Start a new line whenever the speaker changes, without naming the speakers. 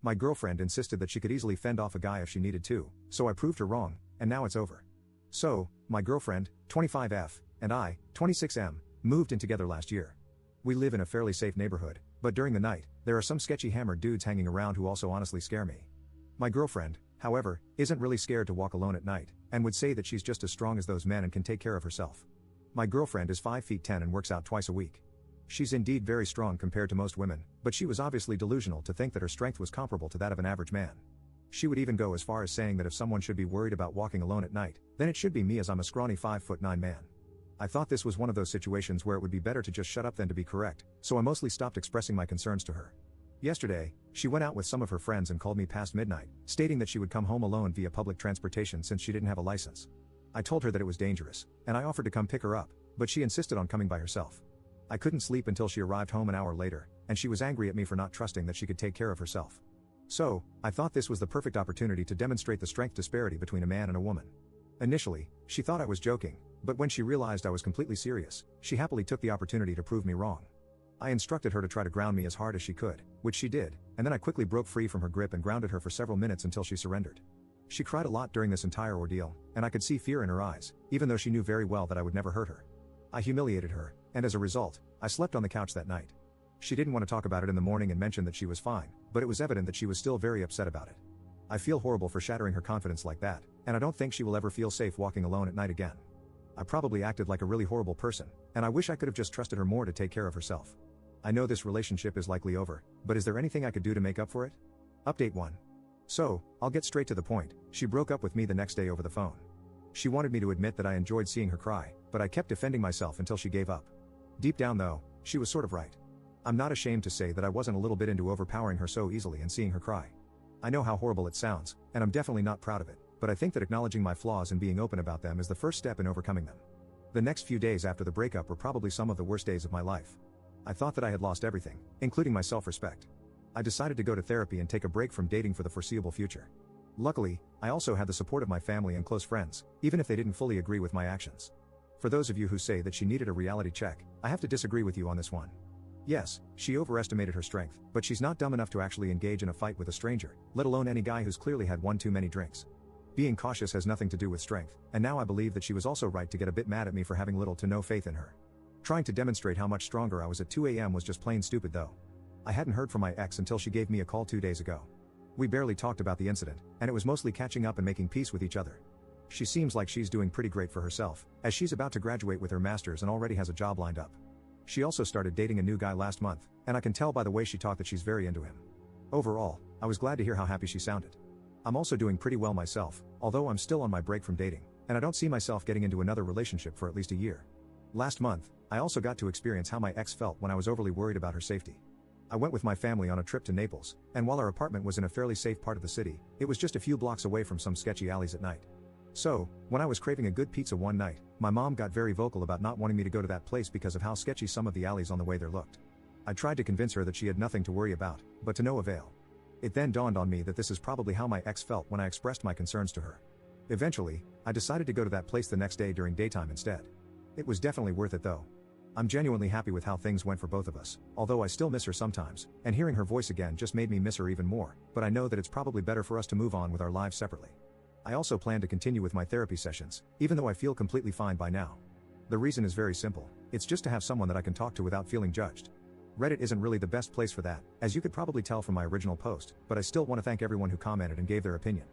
My girlfriend insisted that she could easily fend off a guy if she needed to, so I proved her wrong, and now it's over. So, my girlfriend, 25F, and I, 26M, moved in together last year. We live in a fairly safe neighborhood, but during the night, there are some sketchy hammered dudes hanging around who also honestly scare me. My girlfriend, however, isn't really scared to walk alone at night, and would say that she's just as strong as those men and can take care of herself. My girlfriend is 5 feet 10 and works out twice a week. She's indeed very strong compared to most women, but she was obviously delusional to think that her strength was comparable to that of an average man. She would even go as far as saying that if someone should be worried about walking alone at night, then it should be me, as I'm a scrawny 5'9" man. I thought this was one of those situations where it would be better to just shut up than to be correct, so I mostly stopped expressing my concerns to her. Yesterday, she went out with some of her friends and called me past midnight, stating that she would come home alone via public transportation since she didn't have a license. I told her that it was dangerous, and I offered to come pick her up, but she insisted on coming by herself. I couldn't sleep until she arrived home an hour later, and she was angry at me for not trusting that she could take care of herself. So, I thought this was the perfect opportunity to demonstrate the strength disparity between a man and a woman. Initially, she thought I was joking, but when she realized I was completely serious, she happily took the opportunity to prove me wrong. I instructed her to try to ground me as hard as she could, which she did, and then I quickly broke free from her grip and grounded her for several minutes until she surrendered. She cried a lot during this entire ordeal, and I could see fear in her eyes, even though she knew very well that I would never hurt her. I humiliated her, and as a result, I slept on the couch that night. She didn't want to talk about it in the morning and mentioned that she was fine, but it was evident that she was still very upset about it. I feel horrible for shattering her confidence like that, and I don't think she will ever feel safe walking alone at night again. I probably acted like a really horrible person, and I wish I could have just trusted her more to take care of herself. I know this relationship is likely over, but is there anything I could do to make up for it? Update 1. So, I'll get straight to the point. She broke up with me the next day over the phone. She wanted me to admit that I enjoyed seeing her cry, but I kept defending myself until she gave up. Deep down though, she was sort of right. I'm not ashamed to say that I wasn't a little bit into overpowering her so easily and seeing her cry. I know how horrible it sounds, and I'm definitely not proud of it, but I think that acknowledging my flaws and being open about them is the first step in overcoming them. The next few days after the breakup were probably some of the worst days of my life. I thought that I had lost everything, including my self-respect. I decided to go to therapy and take a break from dating for the foreseeable future. Luckily, I also had the support of my family and close friends, even if they didn't fully agree with my actions. For those of you who say that she needed a reality check, I have to disagree with you on this one. Yes, she overestimated her strength, but she's not dumb enough to actually engage in a fight with a stranger, let alone any guy who's clearly had one too many drinks. Being cautious has nothing to do with strength, and now I believe that she was also right to get a bit mad at me for having little to no faith in her. Trying to demonstrate how much stronger I was at 2 a.m. was just plain stupid though. I hadn't heard from my ex until she gave me a call 2 days ago. We barely talked about the incident, and it was mostly catching up and making peace with each other. She seems like she's doing pretty great for herself, as she's about to graduate with her master's and already has a job lined up. She also started dating a new guy last month, and I can tell by the way she talked that she's very into him. Overall, I was glad to hear how happy she sounded. I'm also doing pretty well myself, although I'm still on my break from dating, and I don't see myself getting into another relationship for at least a year. Last month, I also got to experience how my ex felt when I was overly worried about her safety. I went with my family on a trip to Naples, and while our apartment was in a fairly safe part of the city, it was just a few blocks away from some sketchy alleys at night. So, when I was craving a good pizza one night, my mom got very vocal about not wanting me to go to that place because of how sketchy some of the alleys on the way there looked. I tried to convince her that she had nothing to worry about, but to no avail. It then dawned on me that this is probably how my ex felt when I expressed my concerns to her. Eventually, I decided to go to that place the next day during daytime instead. It was definitely worth it though. I'm genuinely happy with how things went for both of us, although I still miss her sometimes, and hearing her voice again just made me miss her even more, but I know that it's probably better for us to move on with our lives separately. I also plan to continue with my therapy sessions, even though I feel completely fine by now. The reason is very simple, it's just to have someone that I can talk to without feeling judged. Reddit isn't really the best place for that, as you could probably tell from my original post, but I still want to thank everyone who commented and gave their opinion.